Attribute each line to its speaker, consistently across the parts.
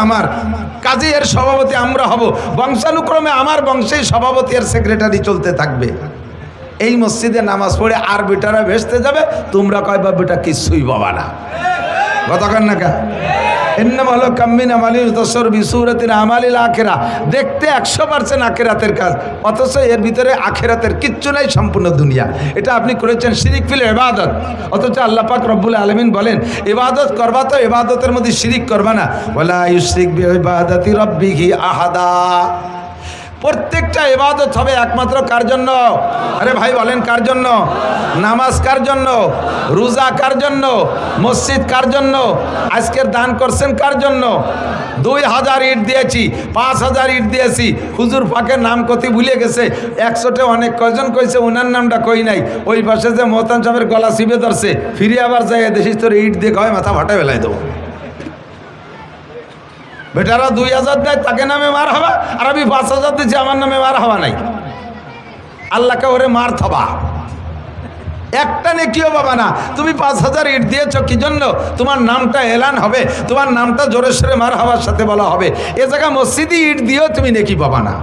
Speaker 1: আমার, কাজী এর সভাপতি আমরা হব, বংশানুক্রমে আমার বংশেই সভাপতি এর সেক্রেটারি চলতে থাকবে। এই মসজিদে নামাজ পড়ে আর বেটারা ভেসতে যাবে, তোমরা কয়বা বেটা কিছুই পাবা না। কতক্ষণ না কা ইন্নামাল কাম্মিন আমালিল তসর বিসুরাতিন আমালিল আখিরা, দেখতে 100% আখিরাতের কাজ, অথচ এর ভিতরে আখিরাতের কিচ্ছু নাই, সম্পূর্ণ দুনিয়া। এটা আপনি করেছেন শিরিক ফিল ইবাদত। অথচ আল্লাহ পাক রব্বুল আলামিন বলেন ইবাদত করবা তো ইবাদতের মধ্যে শিরিক করবা না। ওয়ালা ইউশরিক বিইবাদাতি রাব্বিহি আহাদা। প্রত্যেকটা ইবাদত হবে একমাত্র কার জন্য? আরে ভাই বলেন কার জন্য? নামাজ কার জন্য? রোজা কার জন্য? মসজিদ কার জন্য? আজকের দান করছেন কার জন্য? 2000 ইট দিয়েছি, 5000 ইট দিয়েছি। হুজুর পাকের নাম কত ভুলে গেছে, 100টে অনেক কয়জন কইছে, ওনার নামটা কই নাই। ওই পাশে যে মোহতান সাহেবের গলা চিপে ধরছে, ফিরে আবার যাই দেখিস তোর ইট দিয়ে কয় মাথা ফাটা বেলায় দেবো। বেটারা 2000 দেয়, তাকে নামে মার হবা, আর আমি 5000 দিচ্ছি, আমার নামে মার হওয়া নাই। আল্লাহকে ওরে মার থবা, একটা নেকিও পাবা না। তুমি 5000 ইট দিয়েছ কি জন্য? তোমার নামটা এলান হবে, তোমার নামটা জোরে সোরে মার হওয়ার সাথে বলা হবে। এ জায়গা মসজিদে ইট দিয়েও তুমি নেকি পাবা না।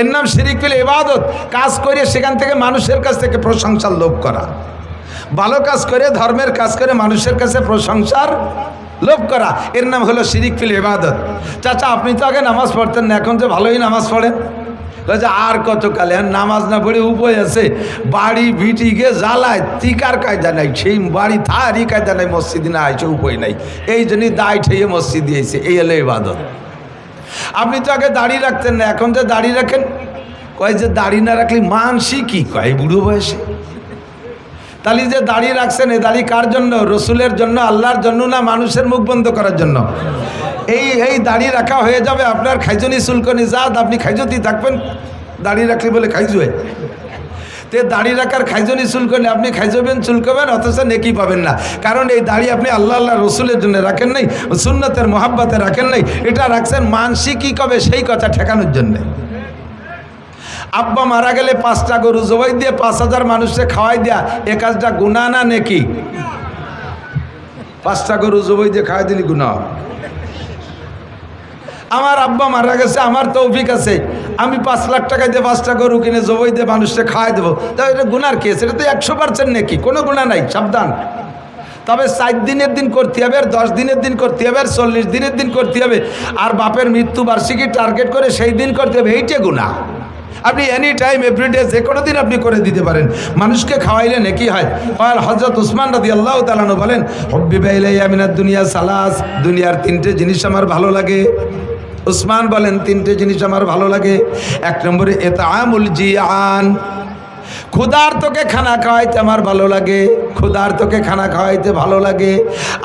Speaker 1: এর নাম শিরিক ফিল ইবাদত। কাজ করে সেখান থেকে মানুষের কাছ থেকে প্রশংসার লোভ করা, ভালো কাজ করে ধর্মের কাজ করে মানুষের কাছে প্রশংসার লোভ করা, এর নাম হলো শিরিক ফিল ইবাদত। চাচা আপনি তো আগে নামাজ পড়তেন না, এখন তো ভালোই নামাজ পড়েন। আর কত কালে নামাজ না পড়ে উপায় আছে, বাড়ি ভিটিকে জ্বালায়, তিকার কায়দা নাই, সেই বাড়ি থারি কায়দা নাই, মসজিদে না আইছে উপায় নাই, এই জন্যই দায় ঠেয়ে মসজিদ দিয়েছে। এই হলো ইবাদত। আপনি তো আগে দাড়ি রাখতেন না, এখন যে দাড়ি রাখেন, কয় যে দাড়ি না রাখলে মানসি কি কয় বুড়ো বয়সে। তাহলে যে দাড়ি রাখছেন, এই দাড়ি কার জন্য? রসুলের জন্য, আল্লাহর জন্য না মানুষের মুখ বন্ধ করার জন্য? এই দাড়ি রাখা হয়ে যাবে আপনার খাইজনি চুলকনি জাত, আপনি খাইজতি থাকবেন দাড়ি রাখলে বলে খাইজুয়ে। তে দাড়ি রাখার খাইজনি চুলকনি, আপনি খাইজবেন চুলকবেন, অথচ নেকি পাবেন না। কারণ এই দাড়ি আপনি আল্লাহ রসুলের জন্য রাখেন নাই, সুন্নতের মোহাব্বতে রাখেন নাই, এটা রাখছেন মানসি কি কবে সেই কথা ঠেকানোর জন্যে। আব্বা মারা গেলে 5টা গরু জবাই দিয়ে 5000 মানুষকে খাওয়াই দেয়া, এ কাজটা গুনাহ না নেকি? 5টা গরু জবাই দিয়ে খাওয়াই দিলি গুনাহ। আমার আব্বা মারা গেছে, আমার তৌফিক আছে, আমি 5 লাখ টাকা দিয়ে 5টা গরু কিনে জবাই দিয়ে মানুষকে খাওয়াই দেবো, তাহলে এটা গুনার কেস? এটা তো 100% নেকি, কোনো গুনাহ নাই, সাবধান। তবে 4 দিনের দিন করতে হবে, আর 10 দিনের দিন করতে হবে, আর 40 দিনের দিন করতে হবে, আর বাপের মৃত্যু বার্ষিকী টার্গেট করে সেই দিন করতে হবে, এইটা গুনাহ। আপনি এনি টাইম এভরিডে যে কোনো দিন আপনি করে দিতে পারেন, মানুষকে খাওয়াইলে নেকি হয়। আর হযরত উসমান রাদিয়াল্লাহু তাআলা আনহু বলেন, হুব্বিবা ইলাইয়া মিনাদ দুনিয়া সালাস, দুনিয়ার 3টে জিনিস আমার ভালো লাগে। উসমান বলেন 3টে জিনিস আমার ভালো লাগে। 1 নম্বরে ইতআমুল জিয়ান, ক্ষুধার্তকে খানা খাওয়াইতে আমার ভালো লাগে, ক্ষুধার্তকে খানা খাওয়াইতে ভালো লাগে।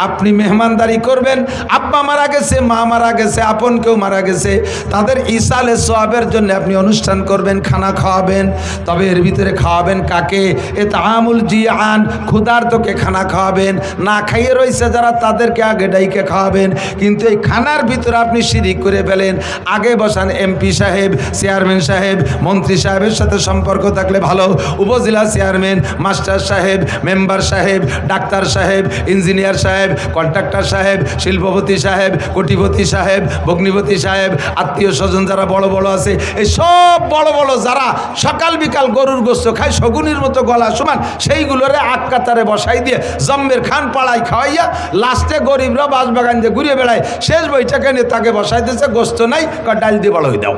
Speaker 1: আপনি মেহমানদারি করবেন, আব্বা মারা গেছে, মা মারা গেছে, আপন কেউ মারা গেছে, তাদের ইসালে সওয়াবের জন্য আপনি অনুষ্ঠান করবেন, খানা খাওয়াবেন। তবে এর ভিতরে খাওয়াবেন কাকে? ইতআমুল জিয়ান, ক্ষুধার্তকে খানা খাওয়াবেন। না খাইয়ে রয়েছে যারা, তাদেরকে আগে ডাইকে খাওয়াবেন। কিন্তু এই খানার ভিতরে আপনি শিরিক করে ফেলেন। আগে বসান এমপি সাহেব, চেয়ারম্যান সাহেব, মন্ত্রী সাহেবের সাথে সম্পর্ক থাকলে ভালো, উপজেলা চেয়ারম্যান, মাস্টার সাহেব, মেম্বার সাহেব, ডাক্তার সাহেব, ইঞ্জিনিয়ার সাহেব, কন্ট্রাক্টর সাহেব, শিল্পপতি সাহেব, কোটিপতি সাহেব, ভগ্নিপতি সাহেব, আত্মীয় স্বজন যারা বড় বড় আছে, এই সব বড় বড় যারা সকাল বিকাল গরুর গোস্ত খায়, শগুনির মতো গলা সমান, সেইগুলোরে আক কাতারে বসাই দিয়ে জম্মের খান পাড়ায় খাওয়াইয়া লাস্টে গরিবরা বাঁশবাগান দিয়ে ঘুরিয়ে বেড়ায়, শেষ বইটাকে নিয়ে তাকে বসাই দিয়েছে, গোস্ত নাই, ডাল দিয়ে বড় হয়ে দাও।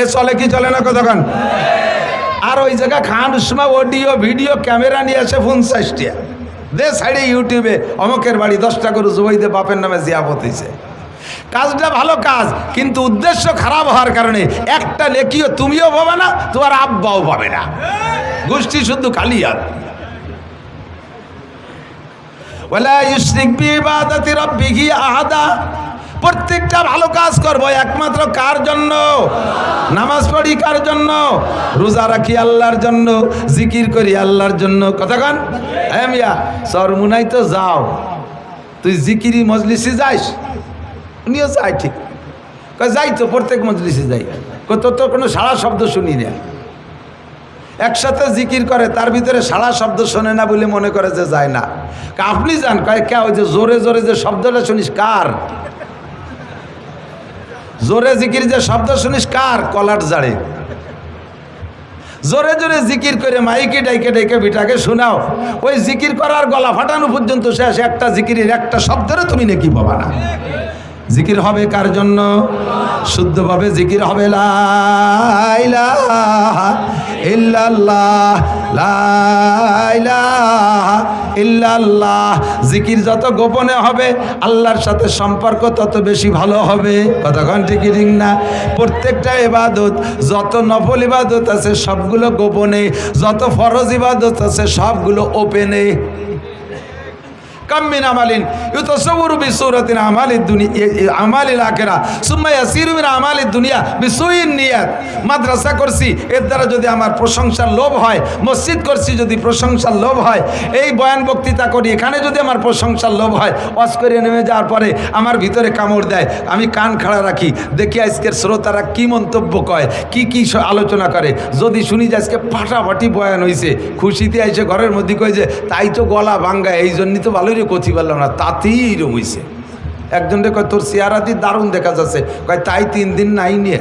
Speaker 1: এ চলে কি চলে না কতক্ষণ? আর ওই জায়গা খান সময় অডিও ভিডিও ক্যামেরা নিয়ে আসে 50টা দে সাইডে ইউটিউবে, অমকের বাড়ি 10টা গরু জবাই দিয়ে বাপের নামে জিয়াফত হয়েছে। কাজটা ভালো কাজ, কিন্তু উদ্দেশ্য খারাপ হওয়ার কারণে একটা নেকিও তুমিও পাবে না, তোমার আব্বাও পাবে না, গোষ্ঠী শুধু খালি হাত। ওয়ালা ইউশরিক বিইবাদাতি রাব্বিহি আহাদা। প্রত্যেকটা ভালো কাজ করবো একমাত্র কার জন্য? নামাজ পড়ি কার জন্য? রোজা রাখি আল্লাহর জন্য, জিকির করি আল্লাহর জন্য। কতক্ষণ? হ্যাঁ মিয়া, চরমুনাই তো যাও, তুই জিকিরি মজলিসে যাইস? উনিও যাই, ঠিক যাই তো, প্রত্যেক মজলিসে যাই, তোর তো কোনো সারা শব্দ শুনি না। একসাথে জিকির করে, তার ভিতরে সারা শব্দ শোনে না বলে মনে করে যে যায় না। আপনি যান কয় কে, ওই যে জোরে জোরে যে শব্দটা শুনিস কার? জোরে জিকির যে শব্দ শুনিস কার? কলার জাড়ে। জোরে জোরে জিকির করে মাইকে ডাইকে ডাইকে বিটাকে শোনাও, ওই জিকির করার গলা ফাটানো পর্যন্ত শেষ, একটা জিকিরের একটা শব্দরে তুমি নাকি পাবা না। জিকির হবে কার জন্য? শুদ্ধভাবে জিকির হবে লা ইলাহা ইল্লাল্লাহ, লা ইলাহা ইল্লাল্লাহ। জিকির যত গোপনে হবে আল্লাহর সাথে সম্পর্ক তত বেশি ভালো হবে। কতক্ষণ ঠিক ঠিক না? প্রত্যেকটা ইবাদত, যত নফল ইবাদত আছে সবগুলো গোপনে, যত ফরজ ইবাদত আছে সবগুলো ওপেনে। কাম মিন আমালিন ইউতাসাওয়ারু বিসূরাতিন আমালিদ দুনিয়া আমালিল আখিরা সুম্মা ইয়াসিরু মিন আমালিদ দুনিয়া বিসুইন নিয়াত। মাদ্রাসা করছি এর দ্বারা যদি আমার প্রশংসার লোভ হয়, মসজিদ করছি যদি প্রশংসার লোভ হয়, এই বয়ান বক্তৃতা করি এখানে যদি আমার প্রশংসার লোভ হয়, ওয়াজ করে নেমে যাওয়ার পরে আমার ভিতরে কামড় দেয়, আমি কান খাড়া রাখি, দেখি আজকের শ্রোতারা কি মন্তব্য কয়, কি কি আলোচনা করে। যদি শুনি যে আজকে ফাটাফাটি বয়ান হয়েছে, খুশিতে এসে ঘরের মধ্যে কই যে তাই তো গলা ভাঙ্গা, এই জন্যই তো ভালোই কথি পারলাম না, তাতেই এরকম হয়েছে। একজনকে কয় তোর চেহারাটি দারুণ দেখা যাচ্ছে, কয় তাই 3 দিন নাই নিয়ে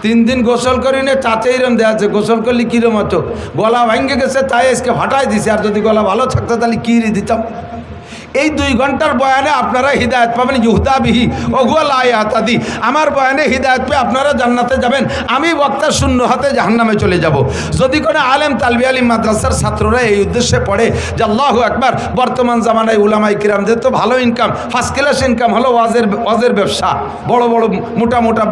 Speaker 1: 3 দিন গোসল করি নে, তাতে এরম দেওয়া আছে। গোসল করলে কিরম হতো, গলা ভাঙ্গে গেছে তাই আজকে ফাটাই দিছে, আর যদি গলা ভালো থাকতো তাহলে কি দিতাম। এই 2 ঘন্টার বয়ানে আপনারা হিদায়ত পাবেন। ইউহদা বিহি ওয়া লা ইয়াহতাদি। আমার বয়ানে হিদায়ত পেয়ে আপনারা জান্নাতে যাবেন, আমি বক্তা শূন্য হাতে জাহান্নামে চলে যাব। যদি কোনো আলেম তালবি আলিম মাদ্রাসার ছাত্ররা এই উদ্দেশ্যে পড়ে যে আল্লাহু আকবার, বর্তমান জামানায় উলামায়ে কিরামদের তো ভালো ইনকাম, ফার্স্ট ক্লাস ইনকাম হলো ওয়াজের ব্যবসা, বড় বড় মোটা মোটা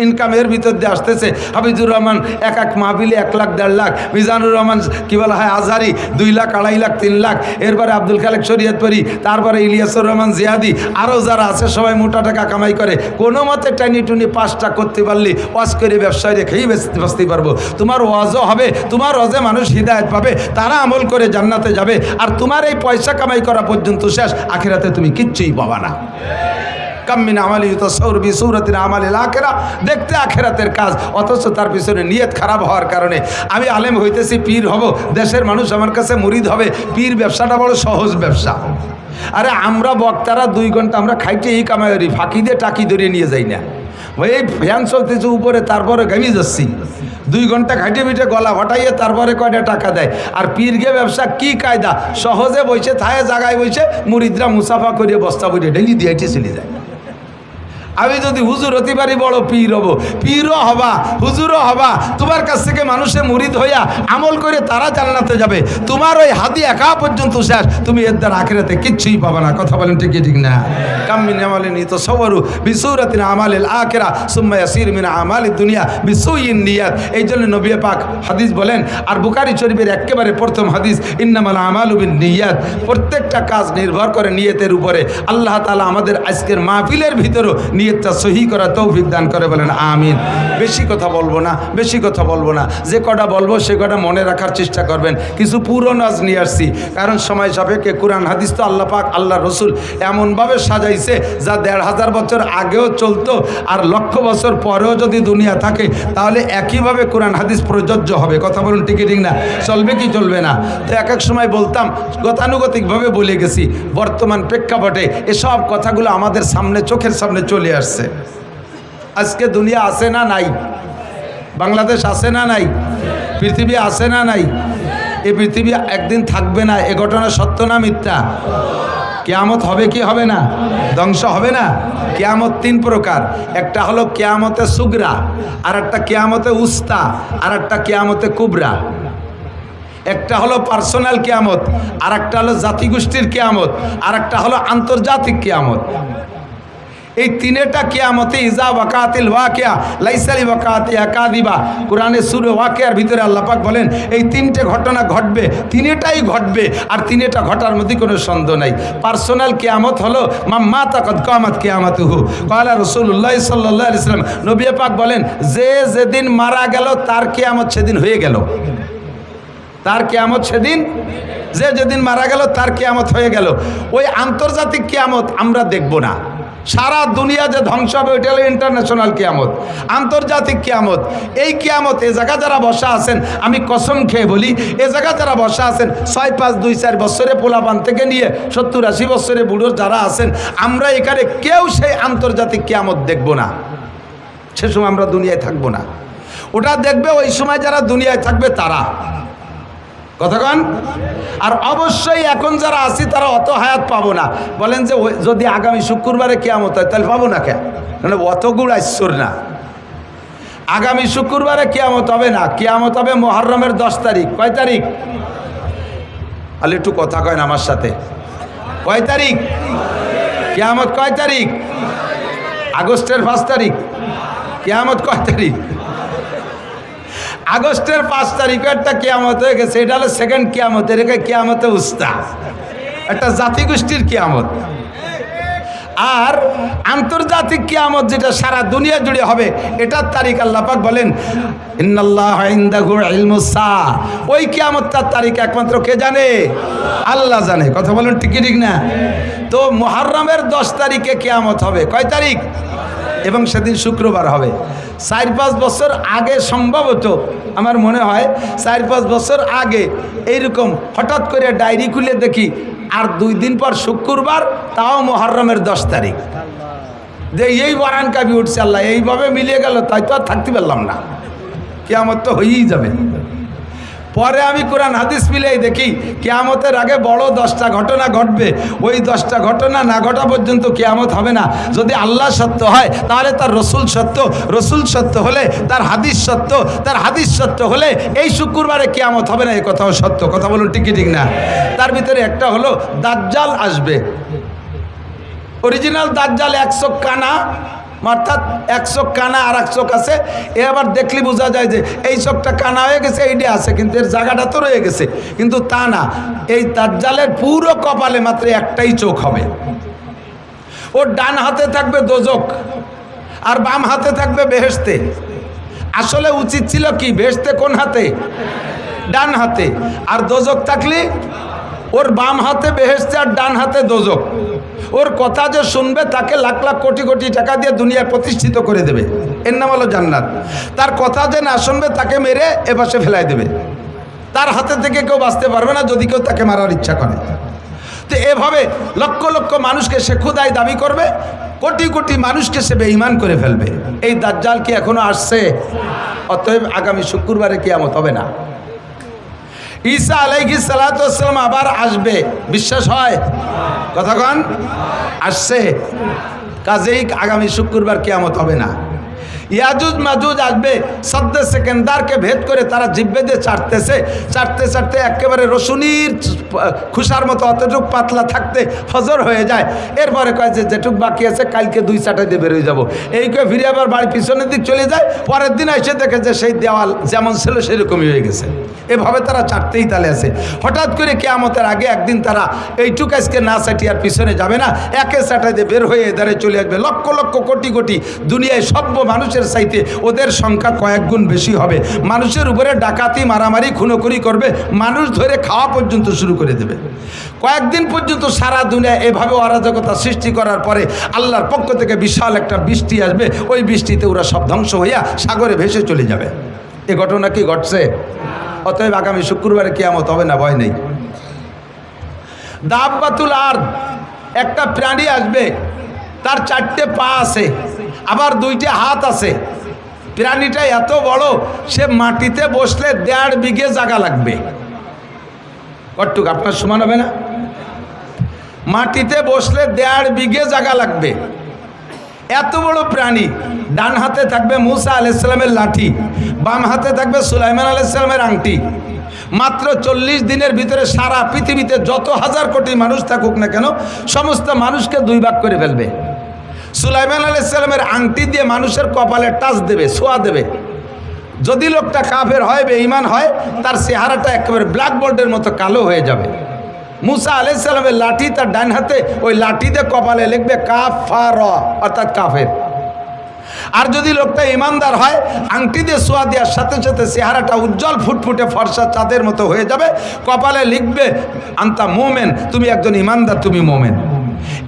Speaker 1: ইনকাম এর ভিতর দিয়ে আসতেছে। হাফিজুর রহমান এক মাহফিলে 1 লাখ 1.5 লাখ, মিজানুর রহমান কি বলা হয় আজহারি 2 লাখ 2.5 লাখ 3 লাখ, এরপরে আব্দুল খালেক শরীয়তপুরি, তারপরে ইলিয়াসুর রহমান জিয়াদি, আরও যারা আছে সবাই মোটা টাকা কামাই করে। কোনো মতে টানি টুনি 5টা করতে পারলে ওয়াজ করে ব্যবসায় রেখেই বাঁচতে পারবো। তোমার ওয়াজও হবে, তোমার ওয়াজে মানুষ হিদায়ত পাবে, তারা আমল করে জান্নাতে যাবে, আর তোমার এই পয়সা কামাই করা পর্যন্ত শেষ, আখিরাতে তুমি কিচ্ছুই পাবা না। কাম্মিন আমালি ইউতাসাওয়ারু বিসূরাতিন আমালিল আখিরা, দেখতে আখিরাতের কাজ, অথচ তার পিছনে নিয়ত খারাপ হওয়ার কারণে আমি আলেম হইতেছি, পীর হব, দেশের মানুষ আমার কাছে মুরিদ হবে। পীর ব্যবসাটা বড় সহজ ব্যবসা। আরে আমরা বক্তারা 2 ঘন্টা আমরা খাইতে এই কামাই করি, ফাঁকি দিয়ে টাকি ধরে নিয়ে যাই না। এই ফ্যান চলতেছে উপরে, তারপরে ঘামি যাচ্ছি, 2 ঘন্টা খাইটে পিঠে গলা ফাটাইয়ে তারপরে কয়টা টাকা দেয়। আর পীরগে ব্যবসা কি কায়দা, সহজে বসে থায়ে জায়গায় বসে মুরিদরা মুসাফা করিয়ে বস্তা বইটে ডেলি দিয়ে চলে যায়। আমি যদি হুজুর হতে পারি বড় পীর হব, পীরও হবা হুজুরও হবা, তোমার কাছ থেকে মানুষে মুরিদ হইয়া আমল করে তারা জান্নাতে যাবে, তোমার ওই হাদি একা পর্যন্ত শেষ, তুমি এর দ্বারা আখিরাতে কিচ্ছুই পাবা না। কথা বলেন ঠিক ঠিক না? কাম মিন আমালিন ইউতাসাওয়ারু বিসূরাতিন আমালিল আখিরা সুম্মা ইয়াসিরু মিন আমালিদ দুনিয়া বিসুইন নিয়াত। এই জন্য নবী পাক হাদিস বলেন, আর বুখারী শরীফের একেবারে প্রথম হাদিস, ইন্নামাল আমালু বিন্নিয়াত, প্রত্যেকটা কাজ নির্ভর করে নিয়তের উপরে। আল্লাহ তাআলা আমাদের আজকের মাহফিলের ভিতরও নিয়তটা সহি করা তৌফিক দান করে, বলেন আমিন। বেশি কথা বলবো না, বেশি কথা বলবো না, যে কটা বলবো সে কটা মনে রাখার চেষ্টা করবেন। কিছু পুরনো আজ নিয়ে আসছি, কারণ সময় সাপেক্ষে। কোরআন হাদিস তো আল্লাহ পাক আল্লাহ রসুল এমনভাবে সাজাইছে যা 1500 বছর আগেও চলতো, আর 1,00,000 বছর পরেও যদি দুনিয়া থাকে তাহলে একইভাবে কোরআন হাদিস প্রযোজ্য হবে। কথা বলুন ঠিক ঠিক না? চলবে কি চলবে না? তো এক সময় বলতাম, গতানুগতিকভাবে বলে গেছি, বর্তমান প্রেক্ষাপটে এসব কথাগুলো আমাদের সামনে, চোখের সামনে চলে আসছে। আজকে দুনিয়া আছে না নাই? বাংলাদেশ আছে না নাই? পৃথিবী আছে না নাই? এই পৃথিবী একদিন থাকবে না, এ ঘটনা সত্য না মিথ্যা? কিয়ামত হবে কি হবে না? ধ্বংস হবে না? কিয়ামত 3 প্রকার, একটা হলো কিয়ামতে সুগরা, আর একটা কিয়ামতে উস্তা, আর একটা কিয়ামতে কুবরা। একটা হলো পার্সোনাল কিয়ামত, আর একটা হলো জাতিগোষ্ঠীর কিয়ামত, আর একটা হলো আন্তর্জাতিক কিয়ামত। এই 3টা কিয়ামতে ইজা ওয়াকাতিল ওয়াকিয়া লাইসা লিওয়াকাতিহা কাযিবা। কোরআনে সূরা ওয়াকিয়ার ভিতরে আল্লাহ পাক বলেন এই 3টে ঘটনা ঘটবে, 3টাই ঘটবে, আর 3টা ঘটার মধ্যে কোনো সন্দেহ নাই। পার্সোনাল কিয়ামত হলো মাম্মাতা কদ কামাত কিয়ামাতুহু ক্বালা রাসূলুল্লাহ সাল্লাল্লাহু আলাইহি ওয়াসাল্লাম, নবী পাক বলেন যে যেদিন মারা গেল তার কিয়ামত সেদিন হয়ে গেল। তার কিয়ামত সেদিন, যে যেদিন মারা গেল তার কিয়ামত হয়ে গেল। ওই আন্তর্জাতিক কিয়ামত আমরা দেখব না, সারা দুনিয়া যে ধ্বংস হবে ওইটা হলো ইন্টারন্যাশনাল কিয়ামত, আন্তর্জাতিক কিয়ামত। এই কিয়ামত এ জায়গা যারা বসা আছেন, আমি কসম খেয়ে বলি, এ জায়গা যারা বসা আছেন 6, 5, 2, 4 বছরে পোলাপান থেকে নিয়ে 70, 80 বছরে বুড়ো যারা আছেন, আমরা এখানে কেউ সেই আন্তর্জাতিক কিয়ামত দেখব না। সে সময় আমরা দুনিয়ায় থাকবো না, ওটা দেখবে ওই সময় যারা দুনিয়ায় থাকবে তারা। কতক্ষণ? আর অবশ্যই এখন যারা আছি তারা অত হায়াত পাবো না। বলেন যে যদি আগামী শুক্রবারে কিয়ামত হয় তাহলে পাবো না কেন? মানে অত গুড় আইশ্বর না। আগামী শুক্রবারে কিয়ামত হবে না, কিয়ামত হবে মুহররমের 10 তারিখ। কয় তারিখ? আলে একটু কথা কয় না আমার সাথে। কয় তারিখ কিয়ামত? কয় তারিখ? আগস্টের 5 তারিখ। কিয়ামত কয় তারিখ? আগস্টের 5 তারিখে একটা কিয়ামত হয়ে গেছে, এটা হলো সেকেন্ড কিয়ামত। এটাকে কিয়ামতে উস্তা, একটা জাতিগোষ্ঠীর কিয়ামত। আর আন্তর্জাতিক কিয়ামত যেটা সারা দুনিয়া জুড়ে হবে, এটার তারিখ আল্লাহ পাক বলেন ইন্নাল্লাহা ইনদাহু ইলমুস সাআ। ওই কিয়ামতটার তারিখ একমাত্র কে জানে? আল্লাহ জানে। কথা বলেন ঠিক ঠিক না? তো মুহররমের 10 তারিখে কিয়ামত হবে। কয় তারিখ? এবং সেদিন শুক্রবার হবে। 4-5 বছর আগে সম্ভবত, আমার মনে হয় 4-5 বছর আগে এইরকম হঠাৎ করে ডায়েরি খুলে দেখি আর 2 দিন পর শুক্রবার, তাও মুহররমের 10 তারিখ। যে এই বারান কাবি উঠছে, আল্লাহ এইভাবে মিলিয়ে গেল, তাই তো আর থাকতে পারলাম না, কিয়ামত তো হয়েই যাবে। পরে আমি কোরআন হাদিস মিলেই দেখি কিয়ামতের আগে বড় 10টা ঘটনা ঘটবে। ওই 10টা ঘটনা না ঘটা পর্যন্ত কিয়ামত হবে না। যদি আল্লাহ সত্য হয় তাহলে তার রসুল সত্য, রসুল সত্য হলে তার হাদিস সত্য, তার হাদিস সত্য হলে এই শুক্রবারে কিয়ামত হবে না, এই কথাও সত্য। কথা বলুন ঠিক ঠিক না? তার ভিতরে একটা হলো দাজ্জাল আসবে। অরিজিনাল দাজ্জাল 1 চোখ কানা, অর্থাৎ 1 চোখ কানা আর 1 চোখ আছে। এ আবার দেখলে বোঝা যায় যে এই চোখটা কানা হয়ে গেছে, এইটা আছে, কিন্তু এর জায়গাটা তো রয়ে গেছে। কিন্তু তা না, এই দাজ্জালের পুরো কপালে মাত্র একটাই চোখ হবে। ওর ডান হাতে থাকবে দোজক আর বাম হাতে থাকবে বেহেশতে। আসলে উচিত ছিল কি, বেহেশতে কোন হাতে? ডান হাতে। আর দোজক থাকলে ওর বাম হাতে বেহেশতে আর ডান হাতে দোজক। ওর কথা যে শুনবে তাকে লাখ লাখ কোটি কোটি টাকা দিয়ে দুনিয়ায় প্রতিষ্ঠিত করে দেবে, এর নাম হলো জান্নাত। তার কথা যে না শুনবে তাকে মেরে এপাশে ফেলাই দেবে। তার হাতে থেকে কেউ বাঁচতে পারবে না যদি কেউ তাকে মারার ইচ্ছা করে। তো এভাবে লক্ষ লক্ষ মানুষকে সে খুদাই দাবি করবে, কোটি কোটি মানুষকে সে বেঈমান করে ফেলবে। এই দাজ্জাল কি এখনো আসছে? অতএব আগামী শুক্রবারে কিয়ামত হবে না। ঈসা আলাইহিস সালাতু ওয়াস সালাম আবার আসবে, বিশ্বাস হয়? কথা কন? আসছে, কাজেই আগামী শুক্রবার কিয়ামত হবে না। ইয়াজুজ মাজুজ আসবে, সদ্দে সেকেন্দারকে ভেদ করে তারা জিব্বে দিয়ে চাটতেছে, চাটতে চাটতে একেবারে রসুনির খুশার মতো অতটুক পাতলা থাকতে ফজর হয়ে যায়। এরপরে কয় যে যেটুক বাকি আছে কালকে 2 চাটাই দিয়ে বেরোয় যাবো। এই কয়ে ফিরে আবার বাড়ির পিছনের দিক চলে যায়। পরের দিন এসে দেখে যে সেই দেওয়াল যেমন ছিল সেরকমই হয়ে গেছে। এভাবে তারা চাটতেই তালে আছে। হঠাৎ করে কিয়ামতের আগে একদিন তারা এইটুক আজকে না চাটি আর পিছনে যাবে না, একে চাটাই দিয়ে বের হয়ে এদারে চলে আসবে। লক্ষ লক্ষ কোটি কোটি দুনিয়ায় সভ্য মানুষের চাইতে ওদের সংখ্যা কয়েক গুণ বেশি হবে। মানুষের উপরে ডাকাতি, মারামারি, খুনোখুনি করবে, মানুষ ধরে খাওয়া পর্যন্ত শুরু করে দেবে। কয়েকদিন পর্যন্ত সারা দুনিয়া এভাবে অরাজকতা সৃষ্টি করার পরে আল্লাহর পক্ষ থেকে বিশাল একটা বৃষ্টি আসবে। ওই বৃষ্টিতে ওরা সব ধ্বংস হইয়া সাগরে ভেসে চলে যাবে। এ ঘটনা কি ঘটছে? অতএব আগামী শুক্রবারে কিয়ামত হবে না, ভয় নেই। দাব্বাতুল আরদ, একটা প্রাণী আসবে, তার 4টে পা আছে, আবার 2টে হাত আছে। প্রাণীটা এত বড়, সে মাটিতে বসলে 1.5 বিঘে জায়গা লাগবে। কতটুক আপনার সমান হবে না? মাটিতে বসলে 1.5 বিঘে জায়গা লাগবে। এত বড় প্রাণী। ডান হাতে থাকবে মুসা আলাইহিস সালামের লাঠি, বাম হাতে থাকবে সুলাইমান আলাইহিস সালামের আংটি। মাত্র 40 দিনের ভিতরে সারা পৃথিবীতে যত হাজার কোটি মানুষ থাকুক না কেন, সমস্ত মানুষকে 2 ভাগ করে ফেলবে। সুলাইমান আলাইহিস সালামের আংটি দিয়ে মানুষের কপালে টাচ দেবে, ছোঁয়া দেবে। যদি লোকটা কাফের হয়, বেঈমান হয়, তার চেহারাটা একেবারে ব্ল্যাকবোর্ডের মতো কালো হয়ে যাবে। মুসা আলাইহিস সালামের লাঠি তার ডান হাতে, ওই লাঠি দিয়ে কপালে লিখবে কাফার, অর্থাৎ কাফের। আর যদি লোকটা ইমানদার হয়, আংটি দিয়ে ছোঁয়া দেওয়ার সাথে সাথে চেহারাটা উজ্জ্বল ফুটফুটে ফর্সা চাঁদের মতো হয়ে যাবে। কপালে লিখবে আন্তা মোমেন, তুমি একজন ইমানদার, তুমি মোমেন।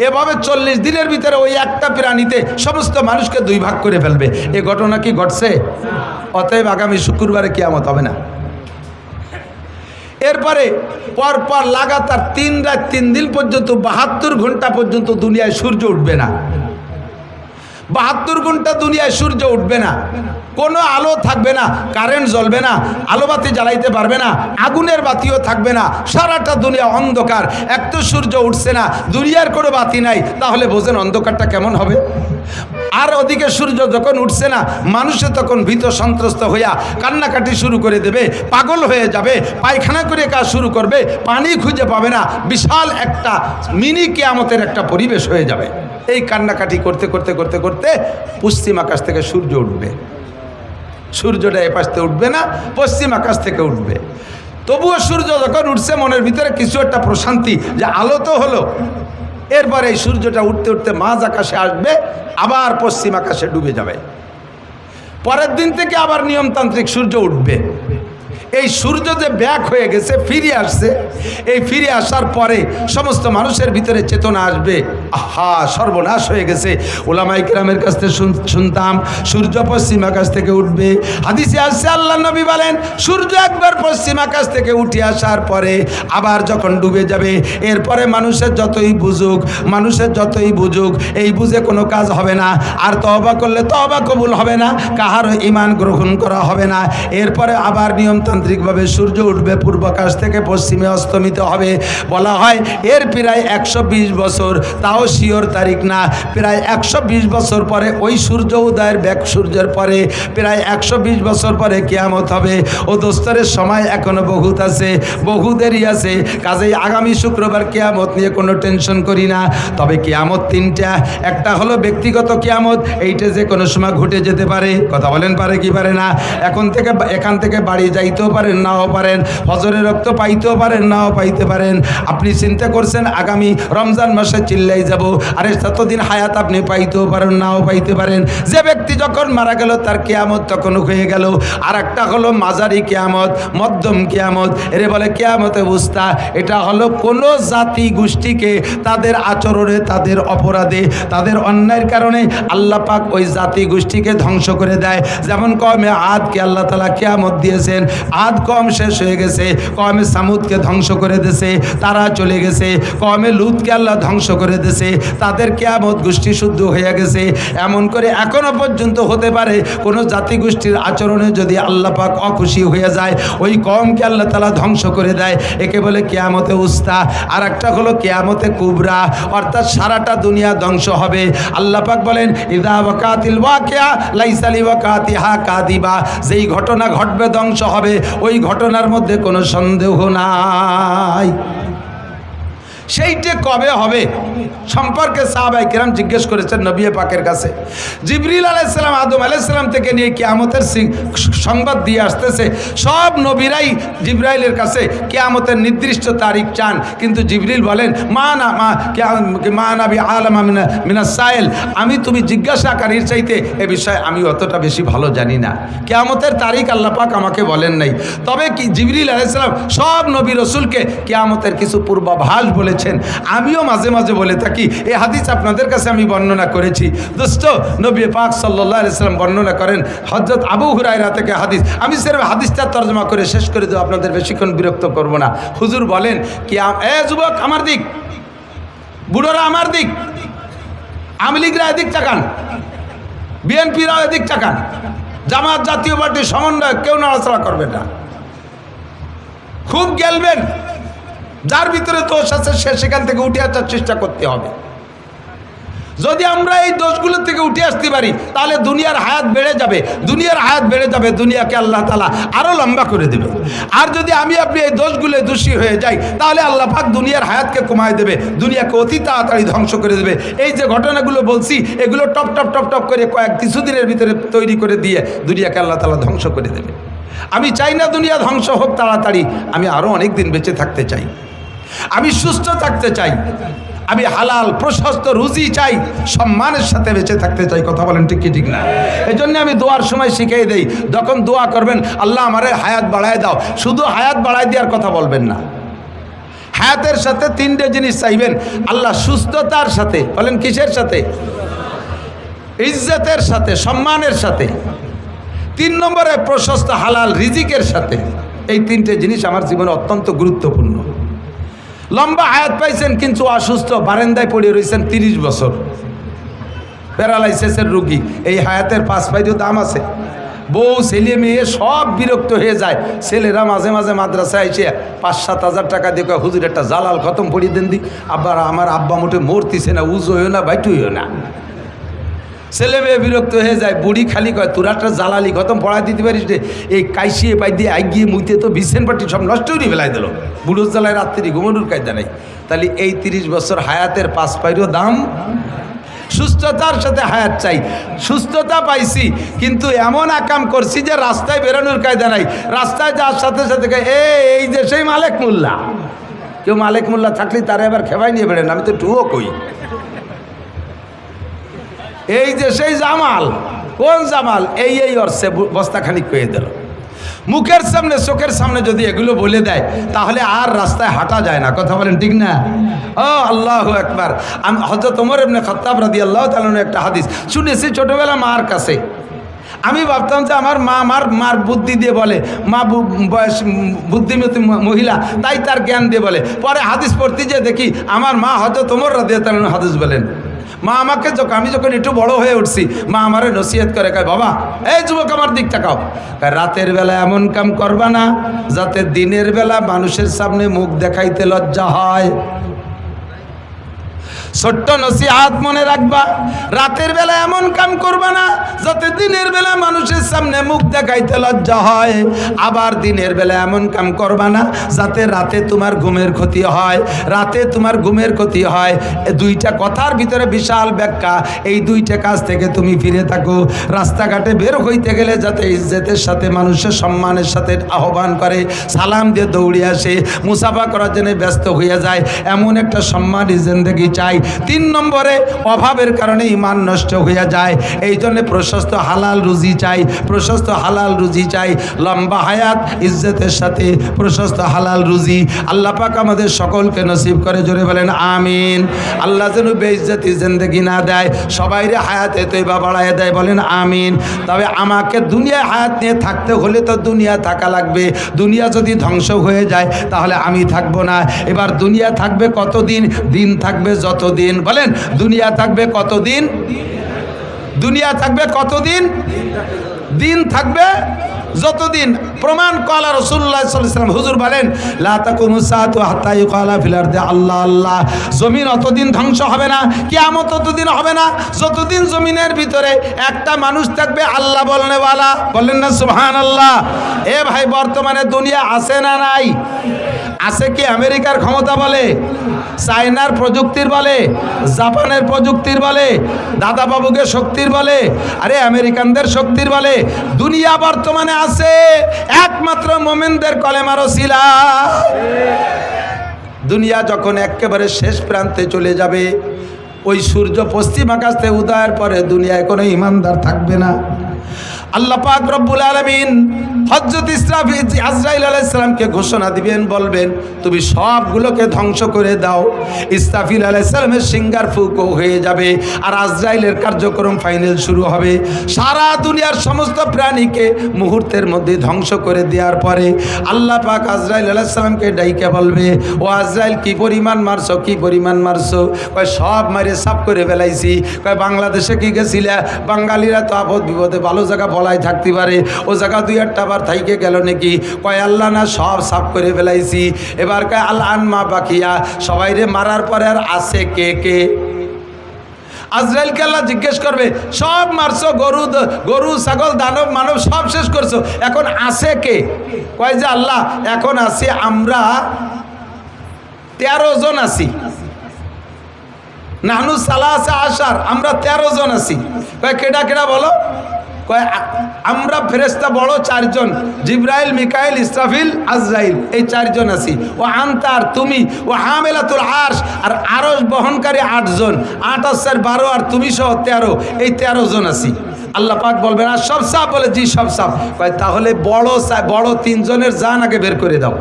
Speaker 1: এভাবে 40 দিনের ভিতরে ওই একটা প্রাণীতে সমস্ত মানুষকে 2 ভাগ করে ফেলবে। এ ঘটনা কি ঘটছে? অতএব আগামী শুক্রবারে কিয়ামত হবে না। এরপরে পরপর লাগাতার 3 রাত 3 দিন পর্যন্ত 72 ঘন্টা পর্যন্ত দুনিয়ায় সূর্য উঠবে না। 72 ঘন্টা দুনিয়ায় সূর্য উঠবে না, কোনো আলো থাকবে না, কারেন্ট জ্বলবে না, আলোবাতি জ্বালাইতে পারবে না, আগুনের বাতিও থাকবে না, সারাটা দুনিয়া অন্ধকার। এক তো সূর্য উঠছে না, দুনিয়ার কোনো বাতি নাই, তাহলে বোঝেন অন্ধকারটা কেমন হবে। আর ওদিকে সূর্য যখন উঠছে না, মানুষে তখন ভীত সন্ত্রস্ত হইয়া কান্নাকাটি শুরু করে দেবে, পাগল হয়ে যাবে, পায়খানা করে কাজ শুরু করবে, পানি খুঁজে পাবে না, বিশাল একটা মিনি কিয়ামতের একটা পরিবেশ হয়ে যাবে। এই কান্নাকাটি করতে করতে করতে করতে পশ্চিম আকাশ থেকে সূর্য উঠবে। সূর্যটা এ পাশ থেকে উঠবে না, পশ্চিম আকাশ থেকে উঠবে। তবুও সূর্য যখন উঠছে মনের ভিতরে কিছু একটা প্রশান্তি, যে আলো তো হলো। এরপরে এই সূর্যটা উঠতে উঠতে মাঝ আকাশে আসবে, আবার পশ্চিম আকাশে ডুবে যাবে। পরের দিন থেকে আবার নিয়মতান্ত্রিক সূর্য উঠবে। এই সূর্য যে ব্যাক হয়ে গেছে, ফিরে আসছে, এই ফিরে আসার পরে সমস্ত মানুষের ভিতরে চেতনা আসবে, আহা সর্বনাশ হয়ে গেছে। ওলামায়ে কেরামের কাছ থেকে শুনতাম সূর্য পশ্চিম আকাশ থেকে উঠবে। হাদিসে আসছে আল্লাহ নবী বলেন, সূর্য একবার পশ্চিম আকাশ থেকে উঠে আসার পরে আবার যখন ডুবে যাবে, এরপরে মানুষের যতই বুঝুক এই বুঝে কোনো কাজ হবে না। আর তওবা করলে তওবা কবুল হবে না, কাহারও ঈমান গ্রহণ করা হবে না। এরপরে আবার নিয়মতান্ত্রিকভাবে সূর্য উঠবে, পূর্ব আকাশ থেকে পশ্চিমে অস্তমিত হবে। বলা হয় এর প্রায় 120 বছর, তাও শিওর তারিখ না, প্রায় 120 বছর পরে ওই সূর্য উদয়ের ব্যাক সূর্যের পরে প্রায় 120 বছর পরে কিয়ামত হবে। ও দোস্তরের সময় এখনো বহুত আছে, বহু দেরি আছে। কাজেই আগামী শুক্রবার কিয়ামত নিয়ে কোনো টেনশন করি না। তবে কিয়ামত 3টা, একটা হলো ব্যক্তিগত কিয়ামত, এইটা যে কোনো সময় ঘটে যেতে পারে। কথা বলেন, পারে কি পারে না? এখান থেকে বাড়ি যাইতেও পারেন, নাও পারেন, ফজরের রক্ত পাইতেও পারেন, নাও পাইতে পারেন। আপনি চিন্তা করছেন আগামী রমজান মাসে চিল্লাই যাব, আরে ততদিন হায়াত আপনি পাইতেও পারেন, নাও পাইতে পারেন। যে ব্যক্তি যখন মারা গেল তার কিয়ামত তখন হয়ে গেল। আর একটা হলো মাঝারি কিয়ামত, মধ্যম কিয়ামত, এর বলে কিয়ামতে বুস্তা। এটা হলো কোনো জাতি গোষ্ঠীকে তাদের আচরণে, তাদের অপরাধে, তাদের অন্যায়ের কারণে আল্লাহ পাক ওই জাতি গোষ্ঠীকে ধ্বংস করে দেয়। যেমন কওমে আদকে আল্লাহ তাআলা কিয়ামত দিয়েছেন, আদ কওম শেষ হয়ে গেছে, কওমে সামুদকে ধ্বংস করে দিয়েছে, তারা চলে গেছে। কওমে লুতকে আল্লাহ ধ্বংস করে দিয়েছে, তাদের কিয়ামত গোষ্ঠী শুদ্ধ হয়ে গেছে। এমন করে এখনো পর্যন্ত হতে পারে কোনো জাতিগোষ্ঠীর আচরণে যদি আল্লাহ পাক অখুশি হয়ে যায়, ওই কওমকে আল্লাহ তাআলা ধ্বংস করে দেয়। একে বলে কিয়ামতে উস্তা। আর একটা হলো কিয়ামতে কুবরা, অর্থাৎ সারাটা দুনিয়া ধ্বংস হবে। আল্লাহ পাক বলেন, ইযা ওয়াকাতিল ওয়াকিয়া লাইসা লিওয়াকাতিহা কাযিবা, যেই ঘটনা ঘটবে ধ্বংস হবে, ওই ঘটনার মধ্যে কোনো সন্দেহ নাই। সেইটা কবে হবে সম্পর্কে সাহাবায়ে কেরাম জিজ্ঞেস করেছেন নবী পাকের কাছে। জিবরিল আলাইহিস সালাম আদম আলাইহিস সালাম থেকে নিয়ে কিয়ামতের সংবাদ দিয়ে আসতেছে। সব নবীরাই জিবরাইলের কাছে কিয়ামতের নির্দিষ্ট তারিখ চান, কিন্তু জিবরিল বলেন মা নাবি আলামা মিনাস সাইল, আমি তুমি জিজ্ঞাসাকারীর চাইতে এ বিষয়ে আমি অতটা বেশি ভালো জানি না। কিয়ামতের তারিখ আল্লাহ পাক আমাকে বলেন নাই। তবে কি জিবরিল আলাইহিস সালাম সব নবী রাসূলকে কিয়ামতের কিছু পূর্বাভাস বলেছেন। আমিও মাঝে মাঝে বলে থাকি। এই হাদিস আপনাদের কাছে আমি বর্ণনা করেছি। দোস্ত, নবী পাক সাল্লাল্লাহু আলাইহি সাল্লাম বর্ণনা করেন হযরত আবু হুরায়রা থেকে হাদিস। আমি সির্ফ হাদিসটা তরজমা করে শেষ করে দেব, আপনাদের বেশিক্ষণ বিরক্ত করব না। হুজুর বলেন কি, এ যুবক আমার দিক, বুড়োরা আমার দিক, আওয়ামী লীগরা এদিক তাকান, বিএনপিরা এদিক তাকান, জামাত জাতীয় পার্টির সমন্বয় কেউ নাড়াচাড়া করবে না, খুব গেলবেন। যার ভিতরে দোষ আছে সে সেখান থেকে উঠে আসার চেষ্টা করতে হবে। যদি আমরা এই দোষগুলো থেকে উঠে আসতে পারি তাহলে দুনিয়ার হায়াত বেড়ে যাবে, দুনিয়ার হায়াত বেড়ে যাবে, দুনিয়াকে আল্লাহ তাআলা আরও লম্বা করে দেবে। আর যদি আমি আপনি এই দোষগুলো দোষী হয়ে যাই তাহলে আল্লাহ পাক দুনিয়ার হায়াতকে কমায় দেবে, দুনিয়াকে অতি তাড়াতাড়ি ধ্বংস করে দেবে। এই যে ঘটনাগুলো বলছি এগুলো টপ টপ টপ টপ করে কিছুদিনের ভিতরে তৈরি করে দিয়ে দুনিয়াকে আল্লাহ তাআলা ধ্বংস করে দেবে। আমি চাই না দুনিয়া ধ্বংস হোক তাড়াতাড়ি, আমি আরও অনেক দিন বেঁচে থাকতে চাই, আমি সুস্থ থাকতে চাই, আমি হালাল প্রশস্ত রুজি চাই, সম্মানের সাথে বেঁচে থাকতে চাই। কথা বলেন ঠিক কি ঠিক না? এই জন্য আমি দোয়ার সময় শিখিয়ে দেই, যখন দোয়া করবেন আল্লাহ আমারে হায়াত বাড়ায় দাও, শুধু হায়াত বাড়ায় দেওয়ার কথা বলবেন না, হায়াতের সাথে তিনটে জিনিস চাইবেন আল্লাহ, সুস্থতার সাথে, বলেন কিসের সাথে? ইজ্জতের সাথে, সম্মানের সাথে। 3 নম্বরে প্রশস্ত হালাল রিজিকের সাথে। এই তিনটে জিনিস আমার জীবনে অত্যন্ত গুরুত্বপূর্ণ। লম্বা হায়াত পাইছেন কিন্তু অসুস্থ, বারান্দায় পড়ে রয়েছেন 30 বছর, প্যারালাইসিসের রোগী। এই হায়াতের 5 পাইতেও দাম আছে। বউ ছেলে মেয়ে সব বিরক্ত হয়ে যায়। ছেলেরা মাঝে মাঝে মাদ্রাসায় এসে 5-7 হাজার টাকা দিয়ে কয়, হুজুর একটা জালাল খতম পড়িয়ে দেন দি। আব্বার আমার আব্বা মোটে মরতিছে না, উজো হইও না, বাইটু হইও না। ছেলে মেয়ে বিরক্ত হয়ে যায়। বুড়ি খালি কয়, তোরা একটা জালালি খতম পড়াই দিতে পারিস রে। এই কাইসিয়ে পাই দিয়ে আগিয়ে মুইতে তো বিছেন পাটি সব নষ্ট হয়ে ফেলাই দিল। বুড়োর জ্বালায় রাত্রি ঘুমানোর কায়দা নেই। তাহলে এই 30 বছর হায়াতের 5 পাইরও দাম। সুস্থতার সাথে হায়াত চাই। সুস্থতা পাইছি কিন্তু এমন আকাম করছি যে রাস্তায় বেরোনোর কায়দা নাই। রাস্তায় যাওয়ার সাথে সাথে এই যে সেই মালেক মোল্লা। কেউ মালেক মোল্লা থাকলে তারা এবার খেপাই নিয়ে বেড়েন, আমি তো টুও কই। এই যে সেই জামাল, কোন জামাল? এই অর্থে বস্তা খানিক পেয়ে দিল। মুখের সামনে চোখের সামনে যদি এগুলো বলে দেয় তাহলে আর রাস্তায় হাঁটা যায় না। কথা বলেন ঠিক না? ও আল্লাহু আকবার। আমি হযরত ওমর ইবনে খাত্তাব রাদিয়াল্লাহু তাআলা একটা হাদিস শুনেছি ছোটবেলা মার কাছে। আমি ভাবতাম যে আমার মা মার বুদ্ধি দিয়ে বলে, মা বয়স বুদ্ধিমতী মহিলা, তাই তার জ্ঞান দিয়ে বলে। পরে হাদিস পড়তে যেয়ে দেখি আমার মা হযরত ওমর রাদিয়াল্লাহু তাআলা হাদিস বলেন। মা আমাকে আমি যখন একটু বড় হয়ে উঠছি, মা আমারে নসিহত করে, কয় বাবা এই যুবক আমার দিক তাকাও, রাতের বেলা এমন কাম করবা না যাতে দিনের বেলা মানুষের সামনে মুখ দেখাইতে লজ্জা হয়। ছোট্ট নসিহত মনে রাখবা, রাতের বেলা এমন কাম করবা না যাতে দিনের বেলা মানুষের সামনে মুখ দেখাইতে লজ্জা হয়। আবার দিনের বেলা এমন কাম করবা না যাতে রাতে তোমার ঘুমের ক্ষতি হয়। রাতে তোমার ঘুমের ক্ষতি হয়। এই দুইটা কথার ভিতরে বিশাল ব্যাখ্যা। এই দুইটা কাজ থেকে তুমি ফিরে থাকো। রাস্তাঘাটে বের হইতে গেলে যাতে ইজ্জতের সাথে, মানুষের সম্মানের সাথে আহ্বান করে, সালাম দিয়ে দৌড়ে আসে, মুসাফা করার জন্য ব্যস্ত হয়ে যায়, এমন একটা সম্মানী জিন্দেগি চাই। 3 নম্বরে অভাবের কারণে ঈমান নষ্ট হয়ে যায়। এই জন্য প্রশস্ত হালাল রুজি চাই, প্রশস্ত হালাল রুজি চাই। লম্বা হায়াত, ইজ্জতের সাথে প্রশস্ত হালাল রুজি আল্লাহ পাক আমাদের সকলকে নসিব করে। জোরে বলেন আমিন। আল্লাহ যেন বেইজ্জতি জিন্দেগি না দেয়, সবাইরে হায়াতে তৈবা বাড়ায় দেয়। বলেন আমিন। তবে আমাকে দুনিয়ায় হায়াত নিয়ে থাকতে হলে তো দুনিয়া থাকা লাগবে। দুনিয়া যদি ধ্বংস হয়ে যায় তাহলে আমি থাকবো না। এবার দুনিয়া থাকবে কতদিন? দিন থাকবে যতদিন। বলেন দুনিয়া থাকবে কতদিন? দুনিয়া থাকবে কতদিন? দিন থাকবে যতদিন। প্রমাণ কলা রাসূলুল্লাহ সাল্লাল্লাহু আলাইহি ওয়াসাল্লাম, হুজুর বলেন লা তাকুমু সাআতু হাত্তা ইউকালা ফিল আরদি আল্লাহ আল্লাহ। জমিন অতদিন ধ্বংস হবে না, কিয়ামত ততদিন হবে না যতদিন জমিনের ভিতরে একটা মানুষ থাকবে আল্লাহ বলনেওয়ালা। বলেন না সুবহানাল্লাহ। এ ভাই, বর্তমানে দুনিয়া আছে না নাই? আছে কি আমেরিকার ক্ষমতা বলে, চায়নার প্রযুক্তির বলে, জাপানের প্রযুক্তির বলে, দাদা বাবুকে শক্তির বলে, আরে আমেরিকানদের শক্তির বলে? দুনিয়া বর্তমানে আছে একমাত্র মুমিনদের কলেমার ওসিলায়। দুনিয়া যখন একেবারে শেষ প্রান্তে চলে যাবে, ওই সূর্য পশ্চিম আকাশ থেকে উদয়ের পরে দুনিয়ায় কোনো ইমানদার থাকবে না। আল্লাহ পাক রব্বুল আলামিন হযরত আজরাইল আলাইহিস সালামকে ঘোষণা দিবেন, বলবেন তুমি সবগুলোকে ধ্বংস করে দাও। ইসরাফিল আলাইহিস সালামের সিঙ্গার ফুঁকো হয়ে যাবে আর আজরাইলের কার্যক্রম ফাইনাল শুরু হবে। সারা দুনিয়ার সমস্ত প্রাণীকে মুহূর্তের মধ্যে ধ্বংস করে দেওয়ার পরে আল্লাহ পাক আজরাইল আলাইহিস সালামকে ডাইকে বলবে, ও আজরাইল কি পরিমাণ মারছো, কি পরিমাণ মারছো? কয় সব মারে সাফ করে ফেলাইছি। কয় বাংলাদেশে কি গেছিলা? বাঙালিরা তো আপদ বিপদে ভালো জায়গা বলাই থাকতে পারে, ও জায়গা 2-1টা বার থাইকে গেল নাকি? কয় আল্লাহ না, সব সাফ করে ফেলাইছি। এবার কয় আল আনমা বাকিয়া, সবাইরে মারার পরে আর আছে কে কে? আজরাইলকে আল্লাহ জিজ্ঞেস করবে, সব মারছো, গরু ছাগল দানব মানব সব শেষ করছো, এখন আছে কে? কয় যে আল্লাহ এখন আছি আমরা 13 জন আছি। নাহনু সালাসা আশার, আমরা 13 জন আছি। কয় কেডা কেডা বলো? কয় আমরা ফেরেশতা বড় 4 জন, জিবরাইল, মিকাইল, ইসরাফিল, আজরাইল, এই 4 জন আছি। ও আনতার তুমি, ও হামেলাতুল আরশ, আর আরশ বহনকারী 8 জন, 8 আর 4 12 আর তুমি সহ 13, এই 13 জন আছি। আল্লাহ পাক বলবেন আর সব সাফ? বলে জি সব সাফ। কয় তাহলে বড় 3 জনের জান আগে বের করে দাও।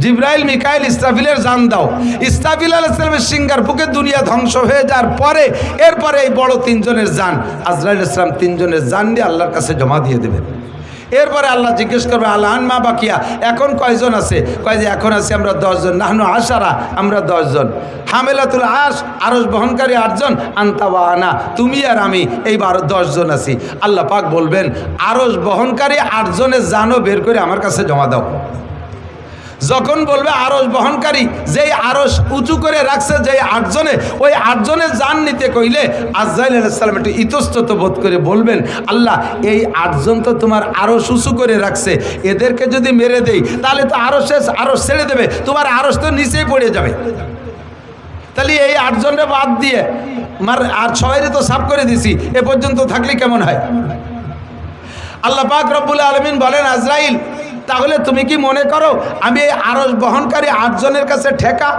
Speaker 1: জিবরাইল, মিকাইল, ইসরাফিলের জান দাও। ইসরাফিল আলাইহিস সালামের সিংহার বুকে দুনিয়া ধ্বংস হয়ে যাওয়ার পরে এরপরে এই বড় 3 জনের জান আজরাইল আলাইহিস সালাম 3 জনের জান নিয়ে আল্লাহর কাছে জমা দিয়ে দেবেন। এরপরে আল্লাহ জিজ্ঞেস করবে আল্লাহ আনমা বাকিয়া, এখন কয়জন আছে? কয় যে এখন আছি আমরা 10 জন। নাহনু আশারা, আমরা 10 জন। হামেলাতুল আরশ বহনকারী 8 জন, আনতা ওয়া আনা, তুমি আর আমি, এই 10 জন আছি। আল্লাহ পাক বলবেন আরশ বহনকারী 8 জনের জানও বের করে আমার কাছে জমা দাও। যখন বলবে আরশ বহনকারী, যেই আরশ উঁচু করে রাখছে যেই 8 জনে, ওই 8 জনের জান নিতে কইলে আজরাইল আলাইহিস সালাম একটু ইতস্তত বোধ করে বলবেন আল্লাহ এই 8 জন তো তোমার আরশ উঁচু করে রাখছে, এদেরকে যদি মেরে দেই তাহলে তো আরশ ছেড়ে দেবে, তোমার আরশ তো নিচেই পড়ে যাবে। তাহলে এই 8 জনের বাদ দিয়ে আর 6 তো সাফ করে দিছি, এ পর্যন্ত থাকলে কেমন হয়? আল্লাহ পাক রব্বুল আলামিন বলেন আজরাইল তাহলে তুমি কি মনে করো আমি এই আরশ বহনকারী 8 জনের কাছে ঠেকা?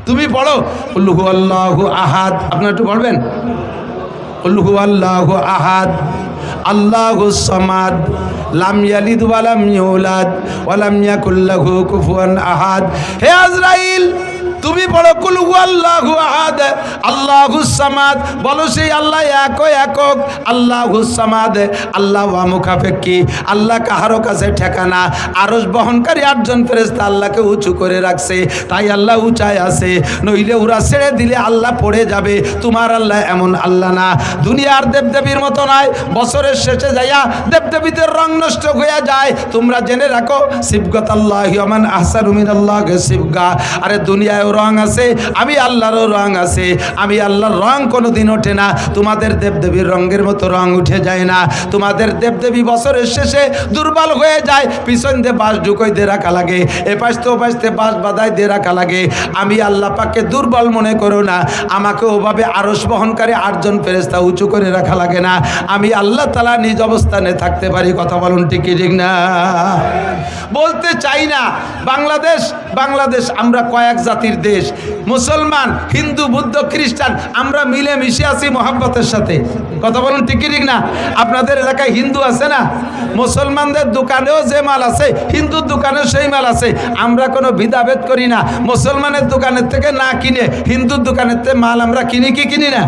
Speaker 1: তুমি পড়ো কুল হুয়াল্লাহু আহাদ, আপনারা একটু পড়বেন কুল হুয়াল্লাহু আহাদ আল্লাহুস সামাদ লাম ইয়ালিদ ওয়া লাম ইউলাদ ওয়া লাম ইয়াকুল লাহু কুফুয়ান আহাদ। হে আজরাইল তুমি বলো কুল হুয়াল্লাহু আহাদ আল্লাহুস সামাদ, বলো সেই আল্লাহ একক আল্লাহুস সামাদ, আল্লাহ ওয়া মুখাফেক্কি, আল্লাহ কাহারো কাছে ঠেকানা। আরশ বহনকারী 8 জন ফেরেশতা আল্লাহকে উঁচু করে রাখছে, তাই আল্লাহ উঁচায় আছে, নইলে ওরা ছেড়ে দিলে আল্লাহ পড়ে যাবে। তোমার আল্লাহ এমন আল্লাহ না, দুনিয়ার দেবদেবীর মতো নয়। বছরের শেষে যাইয়া দেবদেবীদের রং নষ্ট হয়ে যায়। তোমরা জেনে রাখো সিবগাতাল্লাহি ওয়া মান আহসানু মিনাল্লাহি সিবগা। আরে দুনিয়ায় রং আছে, আমি আল্লাহরও রং আছে। আমি আল্লাহর রং কোনোদিন ওঠে না, তোমাদের দেবদেবীর রঙের মতো রং উঠে যায় না। তোমাদের দেবদেবী বছরের শেষে দুর্বল হয়ে যায়, পিছন দিয়ে বাঁশ ঢুকোই দিয়ে রাখা লাগে, এপাশ তো ওপাশ দিয়ে বাঁশ বাঁধাই দিয়ে রাখা লাগে। আমি আল্লাহ পাককে দুর্বল মনে করো না, আমাকে ওভাবে আরশ বহনকারী 8 জন ফেরেশতা উঁচু করে রাখা লাগে না। আমি আল্লাহ তাআলা নিজ অবস্থানে থাকতে পারি। কথা বলুন ঠিক কি ঠিক না? বলতে চাই না বাংলাদেশ আমরা কয়েক জাতির দেশ, মুসলমান, হিন্দু, বৌদ্ধ, খ্রিস্টান, আমরা মিলে মিশে আছি মহব্বতের সাথে। কথা বলুন ঠিক কি ঠিক না? আপনাদের এলাকায় হিন্দু আছে না? মুসলমানদের দোকানেও যে মাল আছে হিন্দুর দোকানেও সেই মাল আছে। আমরা কোনো ভেদাভেদ করি না, মুসলমানের দোকানের থেকে না কিনে হিন্দুর দোকানের থেকে মাল আমরা কিনি না,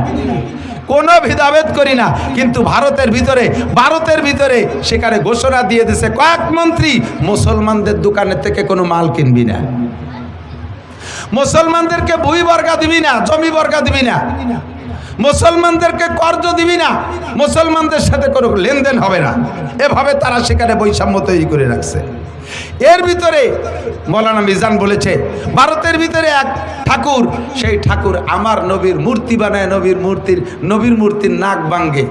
Speaker 1: কোনো ভেদাভেদ করি না। কিন্তু ভারতের ভিতরে সেখানে ঘোষণা দিয়ে দিয়েছে কয়েক মন্ত্রী, মুসলমানদের দোকানের থেকে কোনো মাল কিনবি না, মুসলমানদেরকে ভূমি বর্গা দিবি না, জমি বর্গা দিবি না, মুসলমানদেরকে কর্জ দিবি না, মুসলমানদের সাথে কোনো লেনদেন হবে না। এভাবে তারা সেখানে বৈষম্য তৈরি করে রাখছে। এর ভিতরে মৌলানা মিজান বলেছে ভারতের ভিতরে এক ঠাকুর, সেই ঠাকুর আমার নবীর মূর্তি বানায়, নবীর মূর্তির নাক ভাঙে।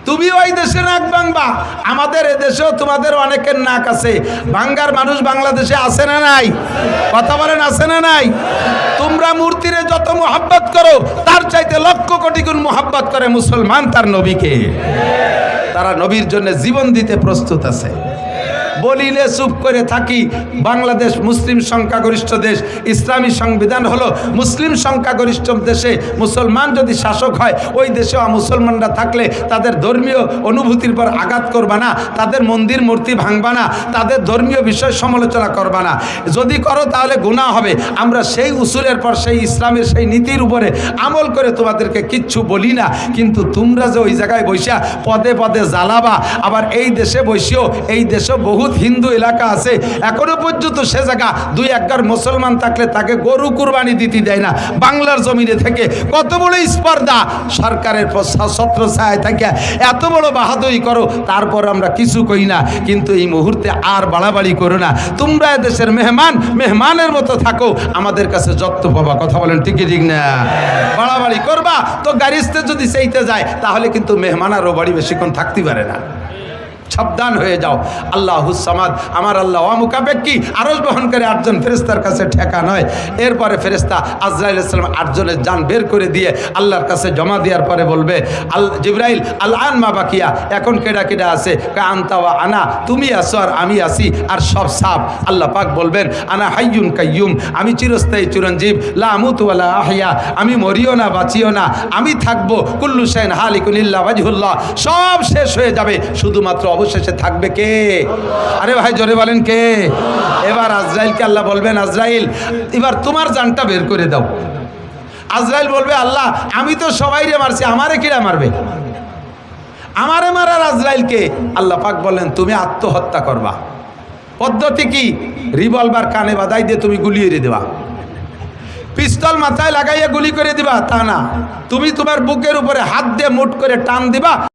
Speaker 1: তুমি ওই দেশে নাক ভাঙবা, আমাদের এদেশেও তোমাদের অনেকের নাক আছে। ভাঙ্গার মানুষ বাংলাদেশে আছে না নাই? কথা বলেন আছে না নাই? তোমরা মূর্তিরে যত মোহাব্বত করো তার চাইতে লক্ষ কোটি গুণ মোহাব্বত করে মুসলমান তার নবীকে। তারা নবীর জন্য জীবন দিতে প্রস্তুত আছে। বলিলে চুপ করে থাকি। বাংলাদেশ মুসলিম সংখ্যাগরিষ্ঠ দেশ, ইসলামী সংবিধান হলো মুসলিম সংখ্যাগরিষ্ঠ দেশে মুসলমান যদি শাসক হয়, ওই দেশে মুসলমানরা থাকলে তাদের ধর্মীয় অনুভূতির পর আঘাত করবা না, তাদের মন্দির মূর্তি ভাঙবা না, তাদের ধর্মীয় বিষয় সমালোচনা করবা না। যদি করো তাহলে গুনাহ হবে। আমরা সেই উসুলের পর সেই ইসলামের সেই নীতির উপরে আমল করে তোমাদেরকে কিচ্ছু বলি না। কিন্তু তোমরা যে ওই জায়গায় বসিয়া পদে পদে জ্বালাবা, আবার এই দেশে বসিও, এই দেশে বহু হিন্দু এলাকা আছে এখনো পর্যন্ত সে জায়গা 2-1 মুসলমান থাকলে তাকে গরু কুরবানি দিতে দেয় না। বাংলার জমিনে থেকে কত বড় স্পর্ধা, সরকারের ছত্র ছায় থাকে এত বড় বাহাদুরি করো, তারপর আমরা কিছু কই না। কিন্তু এই মুহূর্তে আর বাড়াবাড়ি করো না। তোমরা দেশের মেহমানের মতো থাকো, আমাদের কাছে যত্ন পাবা। কথা বলেন ঠিক ঠিক না? বাড়াবাড়ি করবা তো গাড়িতে যদি চাইতে যায় তাহলে কিন্তু মেহমান আরও বাড়ি বেশিক্ষণ থাকতে পারে না। সাবধান হয়ে যাও। আল্লাহুস সামাদ, আমার আল্লাহ অমুখাপেক্ষী, আরশ বহন করে 8 জন ফেরেশতার কাছে ঠেকা নয়। এরপরে ফেরেশতা আজরাইল আলাইহিস সালাম 8 জনের জান বের করে দিয়ে আল্লাহর কাছে জমা দেওয়ার পরে বলবে, জিবরাইল আল আন মা বাকিয়া, এখন কেডা কেডা আছে? আনতা ওয়া আনা, তুমি আছো আর আমি আছি, আর সব সাফ। আল্লাহ পাক বলবেন, আনা হাইয়ুন কাইয়ুম, আমি চিরস্থায়ী চিরঞ্জীব, লা আমুতু ওয়া লা আহইয়া, আমি মরিও না বাঁচিও না, আমি থাকবো। কুল্লু শাইইন হালিকুন ইল্লা ওয়াজহুল্লাহ, সব শেষ হয়ে যাবে, শুধুমাত্র অবশেষে থাকবে কে? আরে ভাই জোরে বলেন কে? এবার আজরাইলকে আল্লাহ বলবেন, আজরাইল এবার তোমার জানটা বের করে দাও। আজরাইল বলবে, আল্লাহ আমি তো সবাইরে মারছি, আমারে কিরা মারবে? আমারে মারার আজরাইলকে? আল্লাহ পাক বললেন, তুমি আত্মহত্যা করবা। পদ্ধতি কি? রিভলভার কানে বাঁধাই দিয়ে তুমি গুলি এড়িয়ে দেবা, পিস্তল মাথায় লাগাইয়া গুলি করে দিবা তা না, তুমি তোমার বুকের উপরে হাত দিয়ে মুঠ করে টান দিবা।